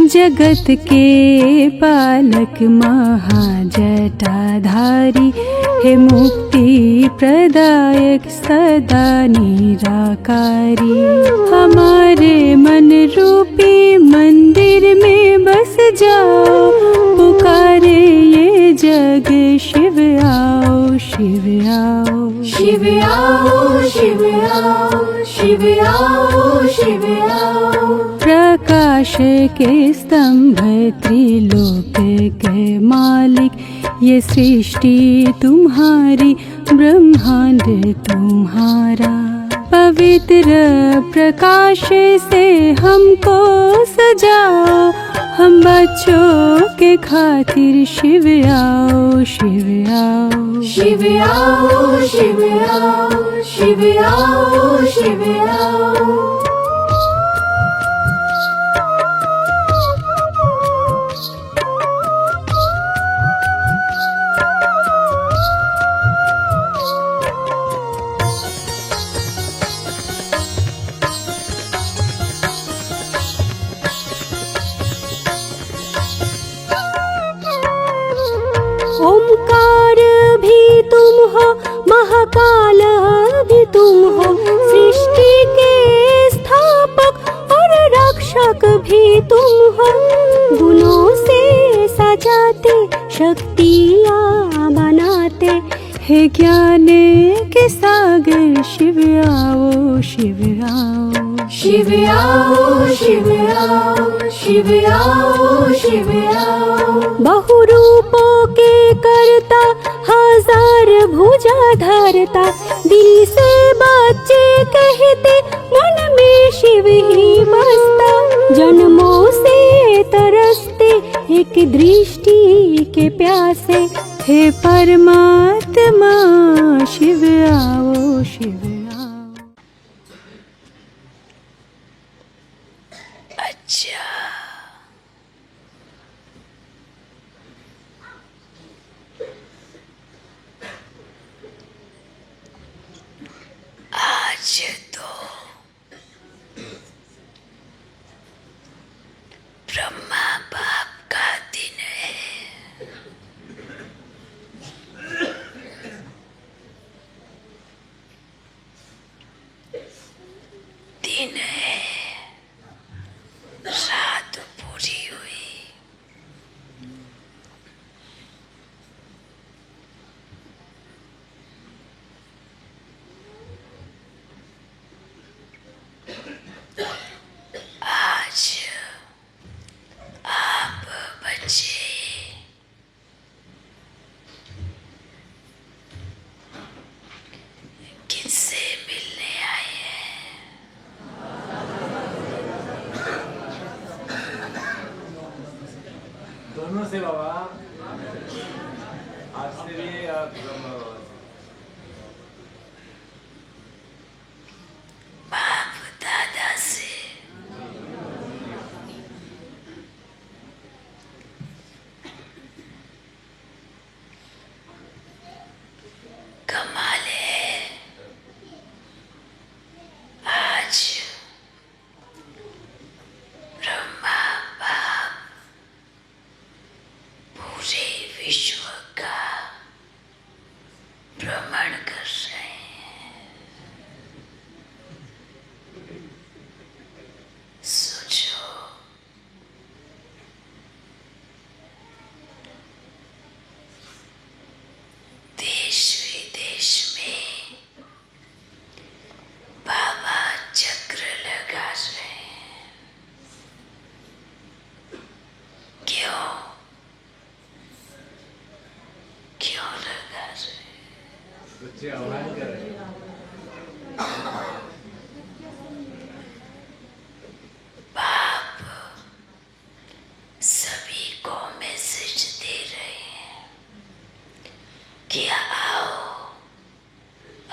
जगत के पालक महाजटाधारी, हे मुक्ति प्रदायक सदा निराकारी। हमारे मन रूपी मंदिर में बस जाओ, पुकारे ये जग शिव आओ, शिव आओ, शिव आओ, शिव आओ, शिव आओ, शिव आओ। प्रकाश के स्तंभ त्रिलोक के मालिक, ये सृष्टि तुम्हारी ब्रह्मांड तुम्हारा। पवित्र प्रकाश से हमको सजाओ, हम बच्चों के खातिर शिव आओ, शिव आओ, शिव आओ, शिव आओ, शिव आओ, शिव आओ। ओमकार भी तुम हो, महाकाल भी तुम हो, सृष्टि के स्थापक और रक्षक भी तुम हो। गुणों से सजाते, शक्तियाँ बनाते, हे ज्ञान के सागर शिव आओ, शिव आओ, शिव आओ, शिव आओ, शिव आओ, शिव आओ। बहुरूपों के करता, हजार भुजा धरता, दिल से बच्चे कहते, मन में शिव ही बसता। जन्मों से तरसते, एक दृष्टि के प्यासे, हे परमात्मा शिव आओ, शिव आओ। अच्छा, आज तो ब्रह्मा बाप का दिन है। दिन है, रात पूरी हुई। आज आप बच्चे किनसे मिलने आए हैं? दोनों से बाबा, आज से भी आप बाप दादा से। कमाल है, आज ब्रह्मा बाप पूरे विश्व का भ्रमण कर रहे हैं। सोचो, देश विदेश में बाबा चक्र लगा रहे हैं। क्यों क्यों लगा रहे हैं? बच्चे आह्वान कर रहे हैं। बाप सभी को मैसेज दे रहे हैं कि आओ,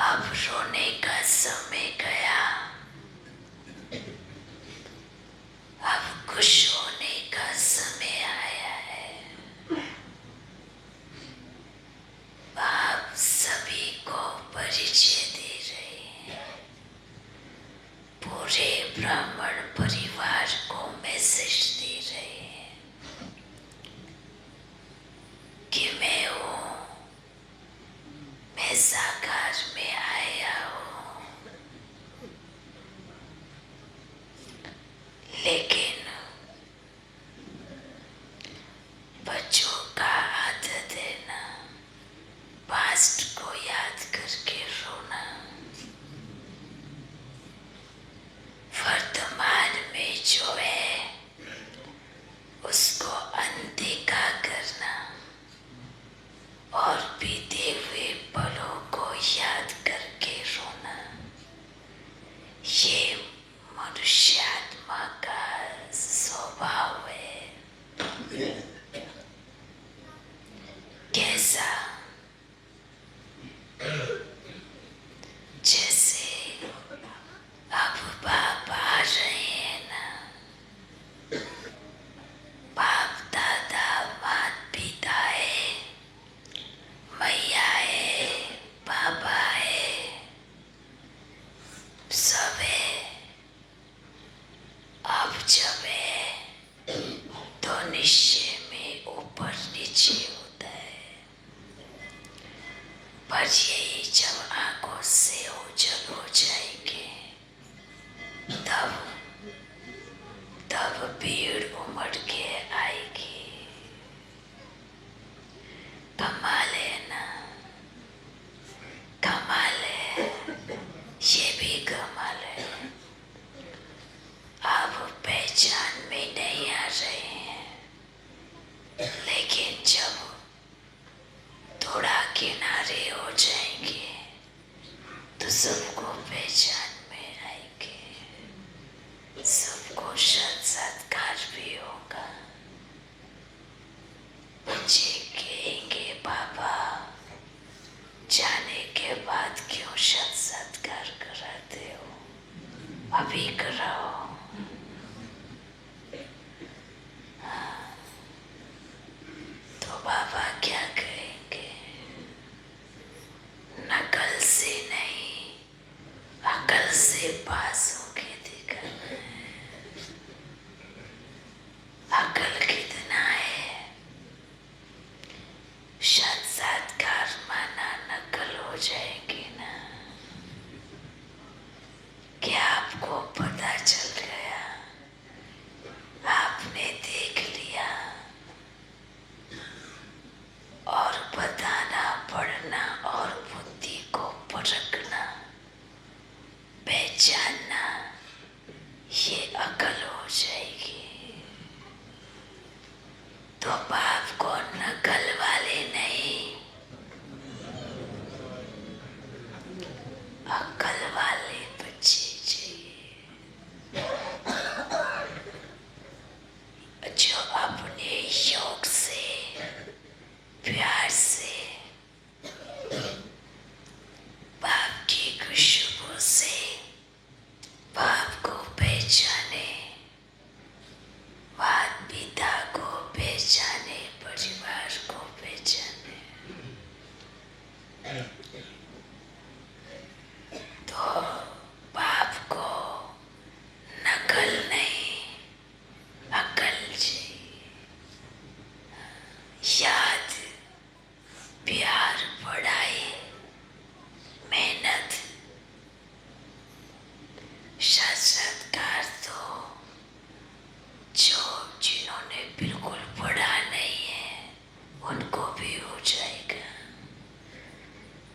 अब रोने का समय गया, अब खुश होने का समय आया है। बाप सभी को परिचय दे रहे हैं, पूरे ब्राह्मण परिवार को मैसेज दे रहे हैं। बेगम आले, आप पहचान में नहीं आ रहे हैं, लेकिन जब थोड़ा किनारे हो जाएंगे तो सबको पहचान में आएंगे, सबको सत्कार भी होगा। बच्चे कहेंगे बाबा जाने के बाद क्यों सत्कार कराते हो, अभी कराओ। तो बाबा क्या कहेंगे, नकल से नहीं अकल से पास होके दिखाना है। अकल कितना है, साक्षात्कार माना नकल हो जाएगी ना। क्या आपको पता चल गया, आपने देख लिया, और बताना पढ़ना और बुद्धि को परखना पहचानना ये अकल हो जाएगी। तो बाप को नकल वाले नहीं अकल वाले बच्चे चाहिए, जो अपने योग से प्यार से बाप की खुशबू से बाप को पहचाने, माता पिता को पहचाने, परिवार को पहचाने। तो बाप को नकल नहीं अकल चाहिए, याद प्यार पढ़ाई मेहनत साक्षात्कार। तो जो जिन्होंने बिल्कुल पढ़ा नहीं है उनको भी हो जाएगा।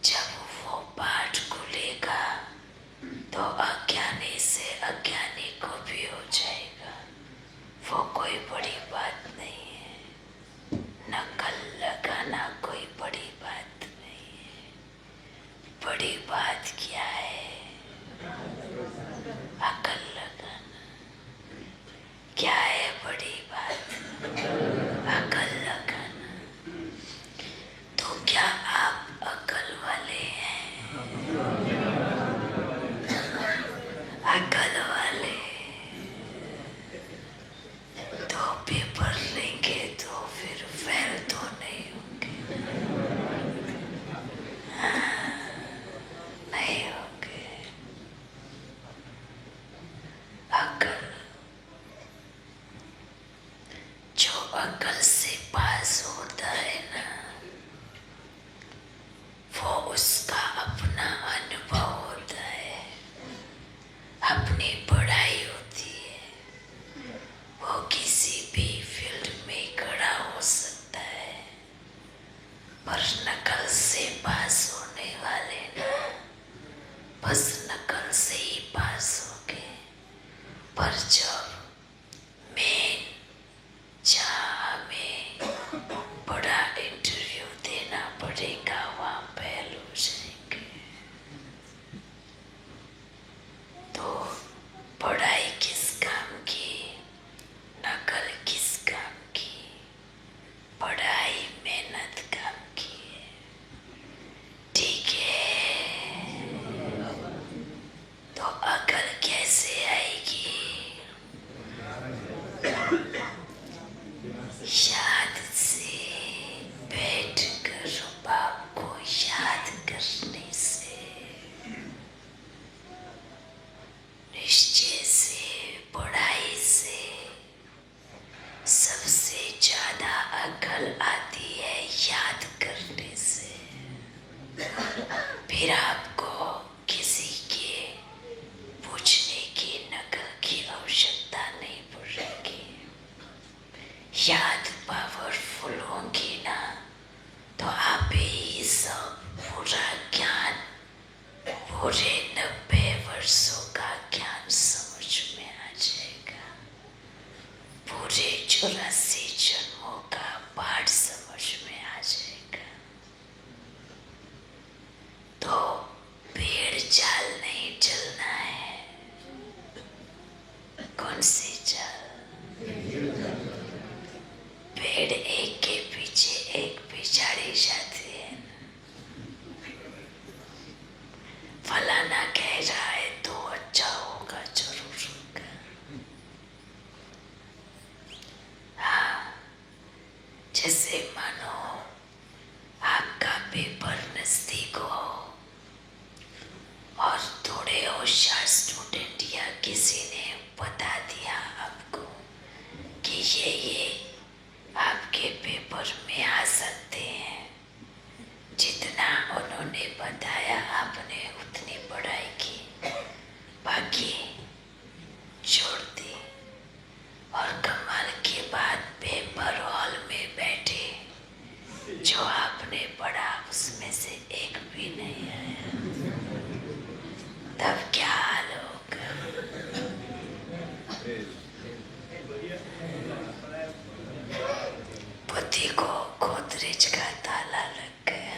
जब वो पाठ खुलेगा तो अज्ञानी से अज्ञानी को भी हो जाएगा। वो कोई बड़ी बात नहीं है, नकल लगाना कोई बड़ी बात नहीं है। बड़ी बात क्या है, अकल लगाना। क्या है बड़ी बात, अकल लगाना। तो क्या आप अकल वाले हैं, अकल वाले? तो पेपर लेंगे तो फिर फेल तो नहीं होंगे, नहीं होंगे। अकल, जो अकल से पास होता है ना, वो उसका अपना अनुभव होता है, अपनी पढ़ाई होती है। वो किसी भी फील्ड में खड़ा हो सकता है, पर नकल से पास होने वाले ना बस नकल से ही पास होंगे। पर जब मेन जहाँ हमें बड़ा इंटरव्यू देना पड़ेगा वहाँ फेल हो जाएंगे। तो पढ़ाई किस काम की, नकल किस काम की? पढ़ाई मेहनत काम की है, ठीक है। तो अकल कैसे आएगी, याद से, बैठ कर बाप को याद करने से, निश्चय से, पढ़ाई से। सबसे ज्यादा अकल आती है याद करने से। फिर आपको किसी के पूछने की नकल की आवश्यकता नहीं पड़ेगी। याद पावरफुल होंगी ना तो आप ही सब पूरा ज्ञान पूरे 90 वर्ष 84 जन्मों का पाठ समझ में आ जाएगा। तो पेड़ चाल नहीं चलना है। कौन सी चाल? पेड़ एक के पीछे एक पिछाड़ी जाती है। फलाना कह रहा है तो अच्छा होगा, जरूर होगा। हाँ, जैसे मानो आपका पेपर नजदीक हो और थोड़े होशियार स्टूडेंट या किसी ने बता दिया आपको कि ये आपके पेपर में आ सकते हैं। जितना उन्होंने बताया आपने उतनी पढ़ाई की, बाकी छोड़ दी। और कमाल की बात, पेपर हॉल में बैठे जो आपने पढ़ा उसमें से एक भी नहीं आया। तब क्या हाल होगा? बुद्धि को गोदरेज का ताला लग गया।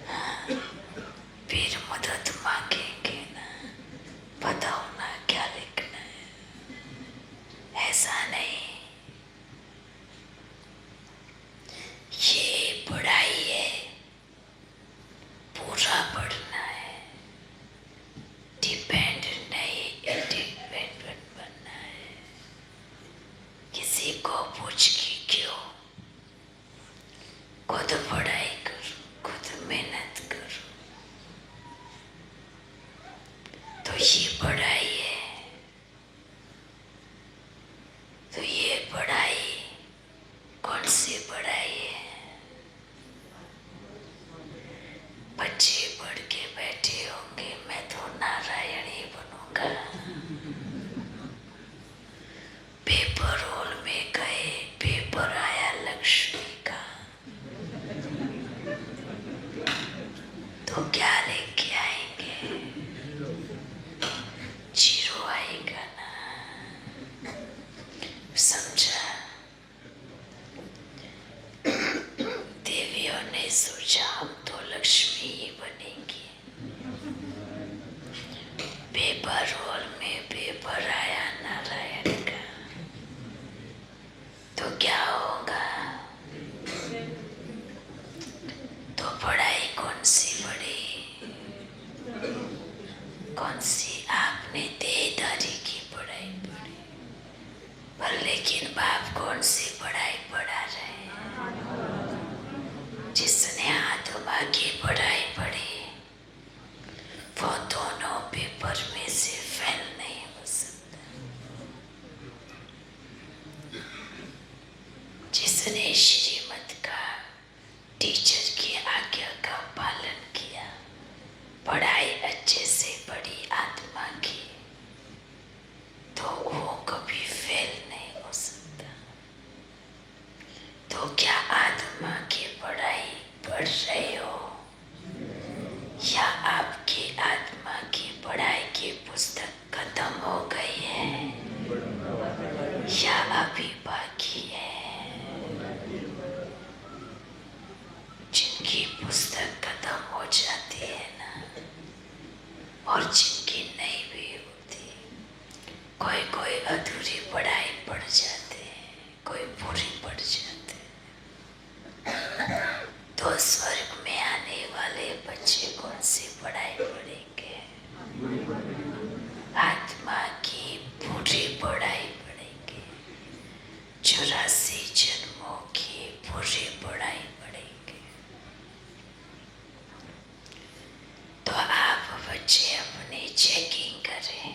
हाँ, फिर मदद मांगेंगे ना, बताओ ना क्या लिखना है। ऐसा नहीं, ये पढ़ाई है, पूरा पढ़ना है। डिपेंड नहीं, इंडिपेंडेंट बनना है। किसी को पूछ के क्यों? खुद पढ़ाई करो, खुद मेहनत करो। तो ये पढ़ाई है। तो ये पढ़ाई कौन सी पढ़ाई है? बच्चे पढ़ के बैठे होंगे मैं तो नारायण ही बनूंगा। पेपर हॉल में गए, पेपर आया लक्ष्मी का, तो क्या लेके आएंगे? जीरो आएगा ना। समझा? देवियों ने सोचा हम तो लक्ष्मी ही बनेंगी। पेपर हॉल में पेपर आया नारायण का, तो क्या होगा? तो पढ़ाई कौन सी पढ़ी? कौन सी? आपने देहदारी की पढ़ाई पढ़ी, पर लेकिन बाप कौन सी पढ़ाई पढ़ा रहे? जिसने आत्मा की पढ़ाई पढ़ी वो दोनों पेपर में से फेल नहीं हो सकता। जिसने श्रीमत का, टीचर की आज्ञा का पालन किया, पढ़ाई अच्छे से पढ़ी आत्मा की, तो वो कभी फेल नहीं हो सकता। तो क्या आत्मा की पढ़ाई पढ़ रहे हो, या आपकी आत्मा की पढ़ाई की पुस्तक खत्म हो गई है, या अभी बाकी है? जिनकी पुस्तक खत्म हो जाती है ना, और जिनकी नहीं भी होती, कोई कोई अधूरी पढ़ाई पढ़ जाते हैं, कोई पूरी पढ़ जाते हैं। तो स्वर्ग में आने वाले बच्चे कौन सी पढ़ाई पढ़ेंगे? आत्मा की पूरी पढ़ाई पढ़ेंगे। 84 जन्मों की पूरी पढ़ाई पढ़ेंगे। तो आप बच्चे अपनी चेकिंग करें।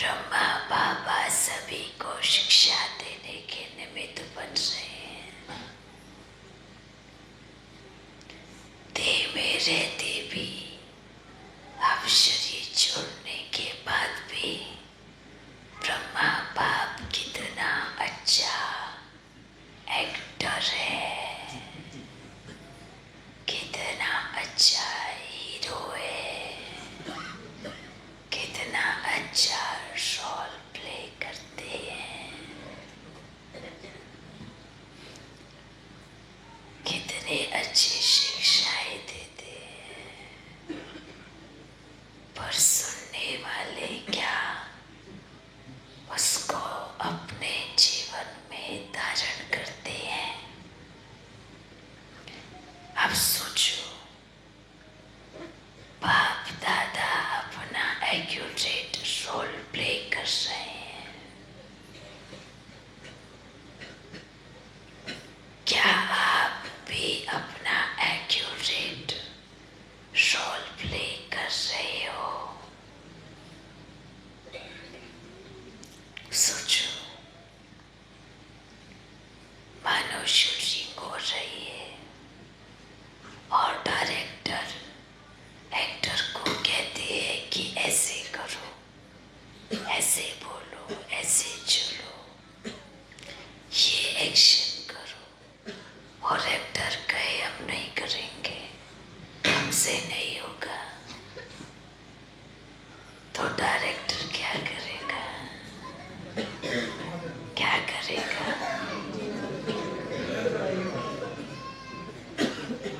ब्रह्मा बाबा सभी को शिक्षा देने के निमित्त बन रहे हैं। देह में रहते भी, अब शरीर छोड़ने के बाद भी ब्रह्मा बाप कितना अच्छा एक्टर है, कितना अच्छा हीरो है, कितना अच्छा रोल प्ले करते हैं, कितने अच्छी शिक्षाएं देते हैं। पर सुनने वाले क्या उसको अपने जीवन में धारण करते हैं? अब सोचो, बाप दादा अपना एक्यूरेट रोल प्ले कर रहे हैं, क्या आप भी अपना एक्यूरेट रोल प्ले कर रहे हो? सोचो, मानो शूटिंग हो रही है और डायरेक्टर एक्टर को कहते हैं कि ऐसे करो, ऐसे बोलो, ऐसे चलो, ये एक्शन करो, और एक्टर कहे हम नहीं करेंगे, हमसे नहीं होगा, तो डायरेक्टर क्या करेगा? क्या करेगा?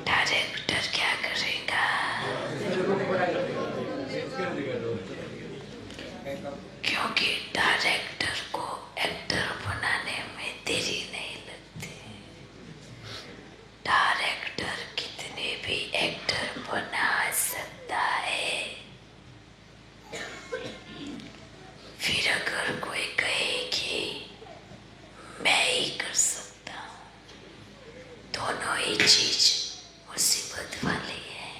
डायरेक्टर क्या करेगा? क्योंकि डायरेक्टर को एक्टर बनाने में देरी नहीं लगती। डायरेक्टर कितने भी एक्टर बना सकता है। फिर अगर कोई कहे कि मैं ही कर सकता हूँ, दोनों ही चीज मुसीबत वाली है।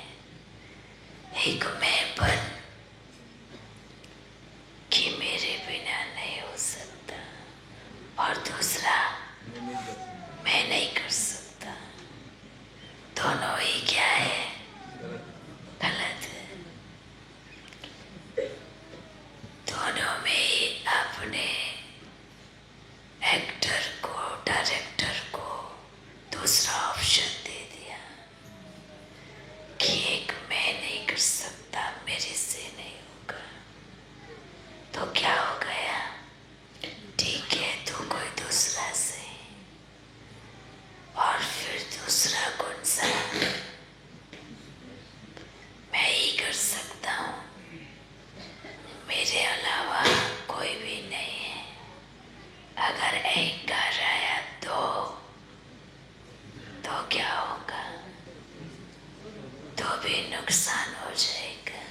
एक मैं बन कि मेरे बिना नहीं हो सकता, और दूसरा मैं नहीं कर सकता। दोनों ही क्या है? गलत है। दोनों में ही अपने एक्टर को, डायरेक्टर को दूसरा ऑप्शन दे दिया कि एक मैं नहीं कर सकता, मेरे से नहीं होगा, तो क्या हो गया? ठीक है, तो कोई दूसरा से, और फिर दूसरा कौन सा? मैं ही कर सकता हूँ, मेरे अलावा कोई भी नहीं है। अगर एक कर आया तो क्या होगा? तो भी नुकसान हो जाएगा।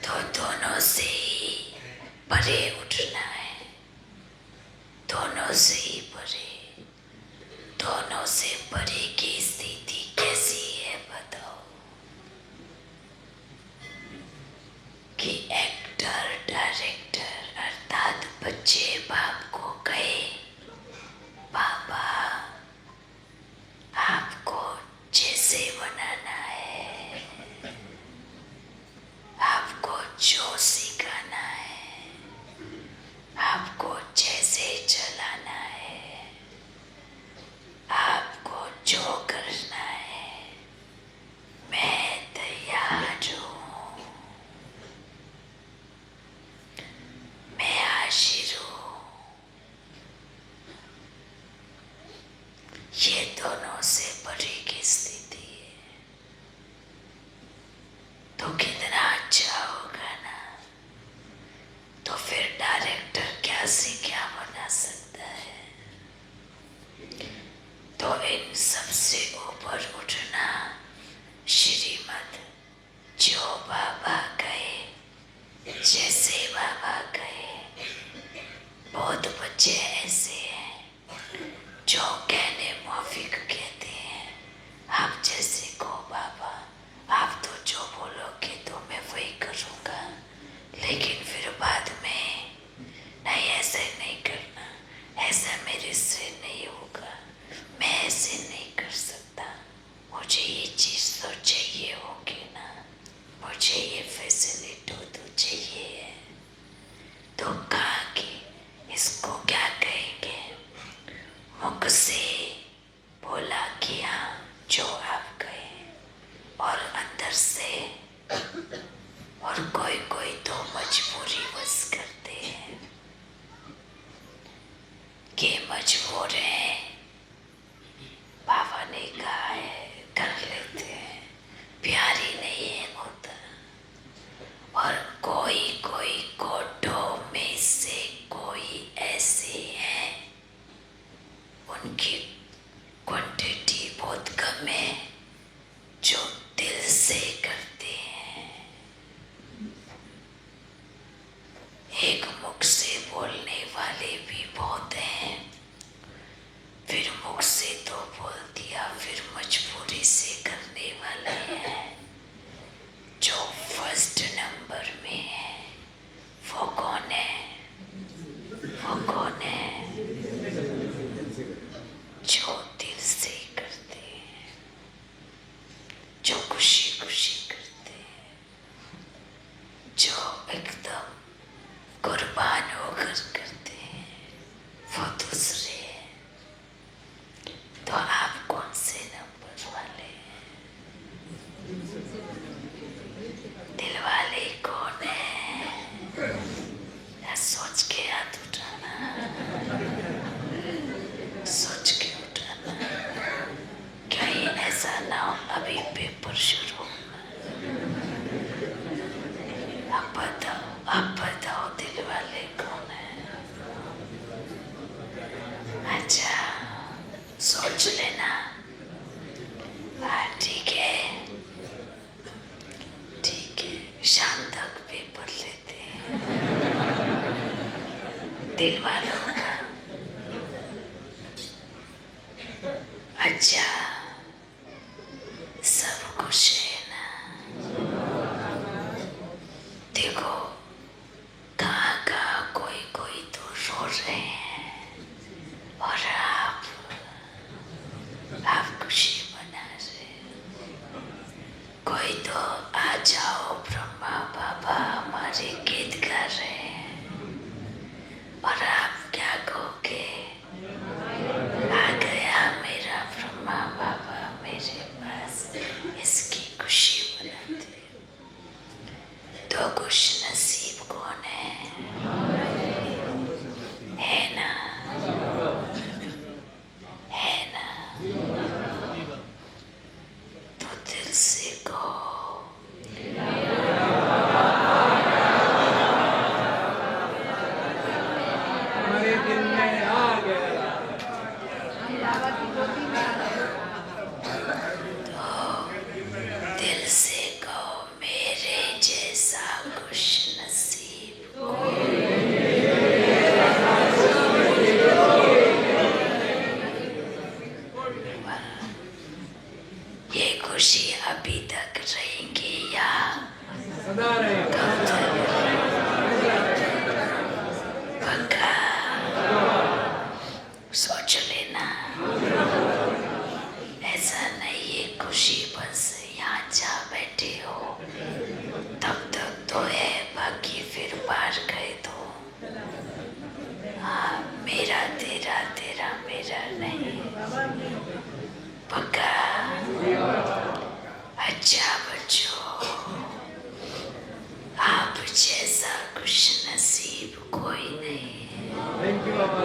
तो दोनों से ही परे उठना है, दोनों से ही परे। दोनों से परे की स्थिति कैसी है बताओ? कि एक्टर, डायरेक्टर अर्थात बच्चे बाप को कहे, पापा आपको जैसे बनाना है, आपको जो सिखाना है, आपको जैसे चलाना है, आपको जो करना है, मैं तैयार हूँ, मैं हाजिर हूँ। ये दोनों से परे की स्थिति है, तो कितना अच्छा होगा ना? तो फिर डायरेक्टर क्या से क्या बना सकता है? तो इन सबसे ऊपर उठना श्रीमद जो बाबा कहे, जैसे बाबा कहे। बहुत बच्चे ऐसे हैं जो कहने मौफिक कहते हैं, आप जैसे को बाबा, आप तो जो बोलोगे तो मैं वही करूँगा, दिल वालों का। अच्छा सब कुछ है ना। देखो कहाँ कहाँ कोई कोई तो रो रहे हैं और आप खुशी मना रहे। कोई तो आ जाओ ब्रह्मा बाबा हमारे गीत गा रहे हैं और आप क्या कहोगे? आ गया मेरा ब्रह्मा बाबा मेरे पास, इसकी खुशी मनाते। तो खुश नसीब कौन है ना? है ना? तो दिल से कहो हमारे दिल में आ गया। दिल से कहो मेरे जैसा खुश नसीब ये खुशी अभी तक रहेंगी या सदा रहेगा। पक्का सोच लेना। ऐसा नहीं ये खुशी बस यहाँ जा बैठे हो तब तक तो है, बाकी फिर पार गए तो हाँ मेरा तेरा तेरा मेरा नहीं। पक्का? अच्छा बच्चों, आप जैसा खुश नसीब कोई नहीं। थैंक यू बाबा।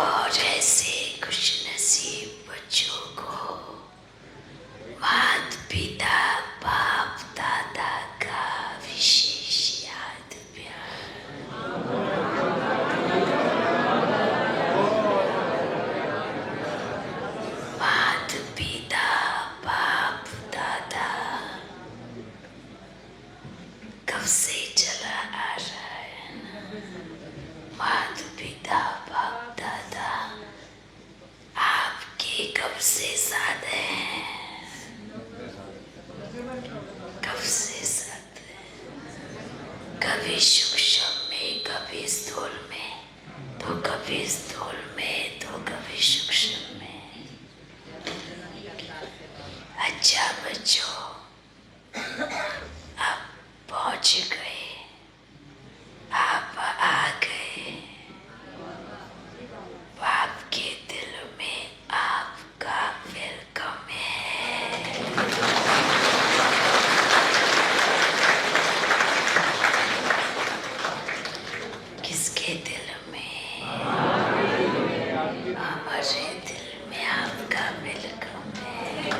और ऐसे खुश नसीब बच्चों को माता पिता बाप दादा का विशेष याद प्यार। माता पिता बाप दादा कब से चला आ रहा है ना। माता पिता बाप दादा आपके कब से साथ हैं? कब से साथ हैं? कभी सूक्ष्म में कभी स्थूल में, तो कभी स्थूल में तो कभी सूक्ष्म में। अच्छा बच्चों, आप पहुंच गए, आप आ गए। आपके दिल में आपका वेलकम है। किसके दिल में? हमारे दिल में आपका वेलकम है।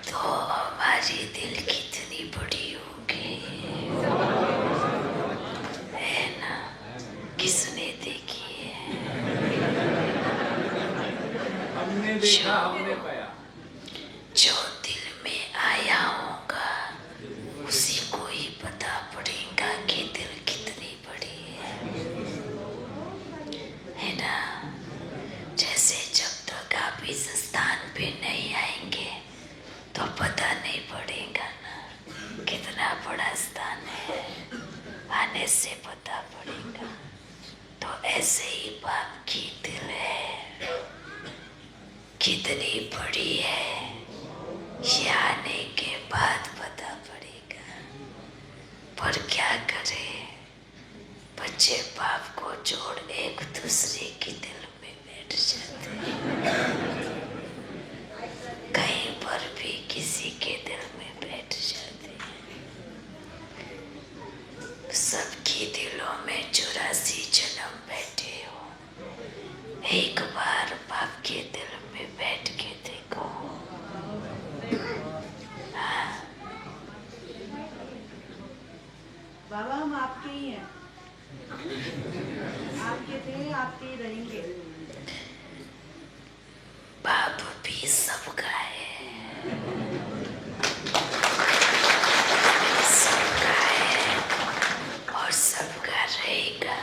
तो हमारी दिल कितनी बड़ी होगी है ना? किसने देखी है? हमने देखा हमने पाया। जो दिल में आया होगा उसी को ही पता पड़ेगा कि दिल कितनी बड़ी है ना? जैसे जब तक आप इस स्थान पे नहीं आएंगे तो पता नहीं पड़ेगा ना कितना बड़ा स्थान है। आने से पता पड़ेगा। तो ऐसे ही बाप की दिल है कितनी बड़ी है, ये आने के बाद पता पड़ेगा। पर क्या करे, बच्चे बाप को छोड़ एक दूसरे के दिल में बैठ जाते हैं। कहीं पर भी किसी के दिल में बैठ जाते हैं। सबके दिलों में 84 जन्म बैठे हो। एक बार बाप के दिल में बैठ के देखो। बाबा हम आपके ही हैं, आपके थे आपके ही रहेंगे। बाप भी सबका है, सबका है और सबका रहेगा।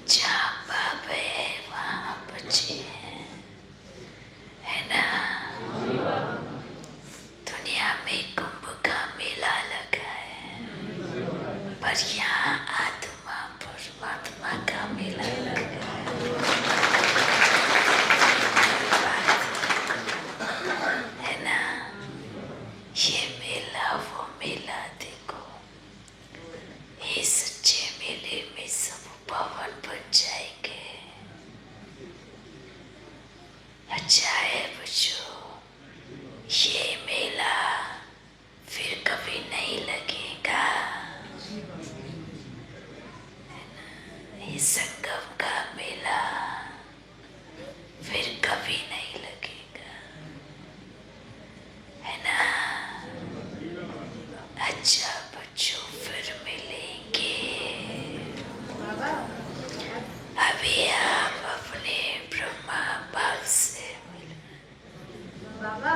जहाँ बाप है वहाँ बच्चे हैं, है ना। दुनिया में कुंभ का मेला लगा है, पर यहाँ आत्मा परमात्मा का मेला लगा है ना। ये मेला वो मेला देखो, इस सच्चे मेले में सब पावन बन जाएंगे। अच्छा है बच्चों, ये मेला फिर कभी नहीं लगेगा। ये संगम का मेला फिर कभी नहीं लगेगा, है ना। अच्छा बच्चों, फिर मिलेंगे। अभी आप अपने ब्रह्मा बाप से बाबा,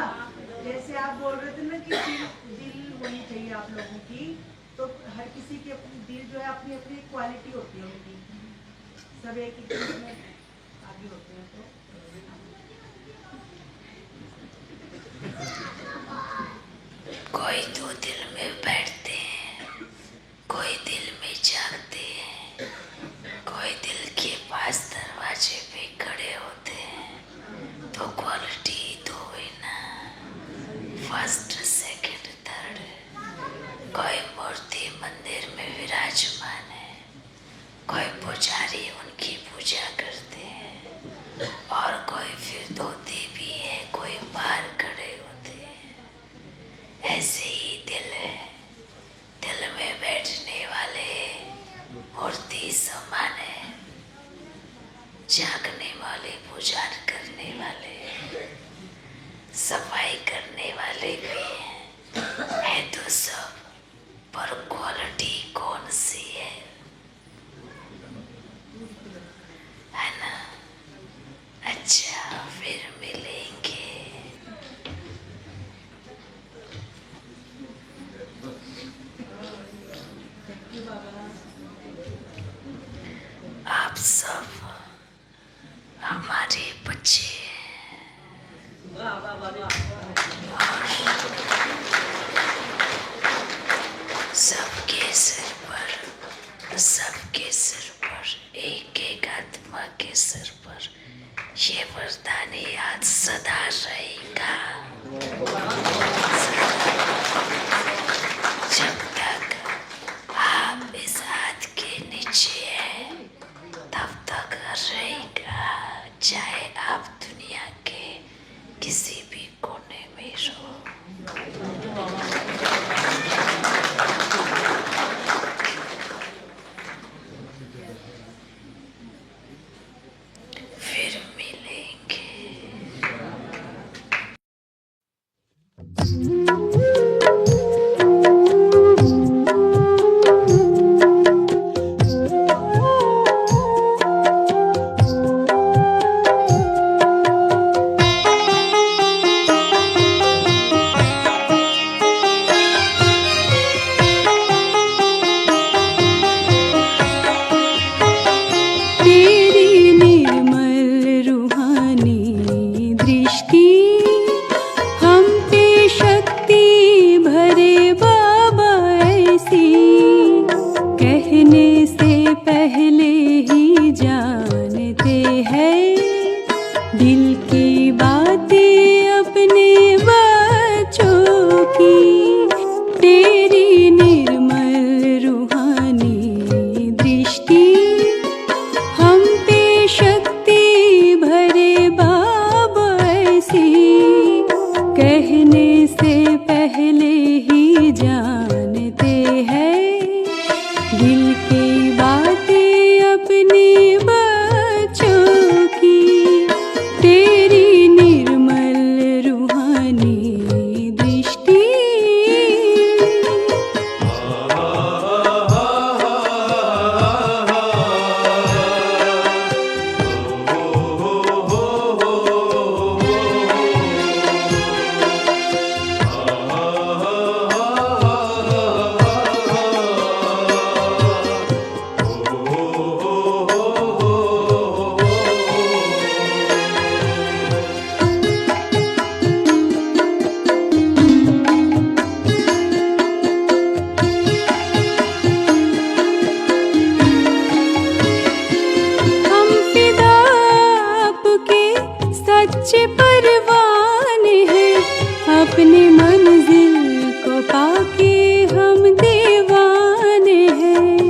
जैसे आप बोल रहे थे ना कि दिल होनी चाहिए आप लोगों की, तो हर किसी की अपनी दिल जो है अपनी अपनी क्वालिटी होती है उनकी, सब एक ही चीज में आगे होते हैं। तो कोई तो दिल में बैठते हैं, कोई दिल में जागते हैं, कोई दिल के पास दरवाजे पे खड़े होते हैं। तो क्वालिटी तो है ना, फर्स्ट सेकंड थर्ड। कोई मूर्ति मंदिर में विराजमान है, कोई पुजारी उनकी पूजा करते हैं, और कोई फिर धोते भी है, कोई बाहर खड़े होते हैं। ऐसे ही दिल है, दिल में बैठने वाले मूर्ति समान है, जागने वाले, पूजा करने वाले, सफाई करने वाले भी हैं, है तो सब, पर क्वालिटी कौन सी है ना। अच्छा, फिर मिलेंगे। आप सब हमारे बच्चे सबके सिर पर एक एक आत्मा के सिर पर ये वरदान याद सदा रहेगा। जब तक आप इस हाथ के नीचे हैं तब तक रहेगा, चाहे आप दुनिया के किसी भी कोने में रहो। फिर मिलेंगे। तेरी निर्मल रूहानी दृष्टि हम पे शक्ति भरे बाबा ऐसी, कहने से पहले ही जानते हैं दिल की बातें अपने बच्चों की। तेरी निर्मल रूहानी दृष्टि हम पे शक्ति भरे बाबा ऐसी, कहने से पहले ही जानते हैं दिल की बातें अपने बच्चों की। तेरी निर्मल रूहानी दृष्टि सच्चे परवाने हैं, अपने मंजिल को पाके हम दीवाने हैं।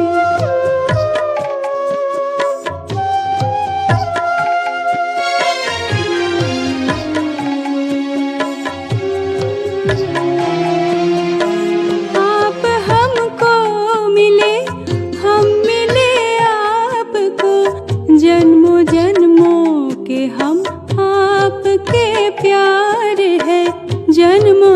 आप हमको मिले, हम मिले आपको, जन्मों जन्मों के हम आपके प्यार है, जन्मों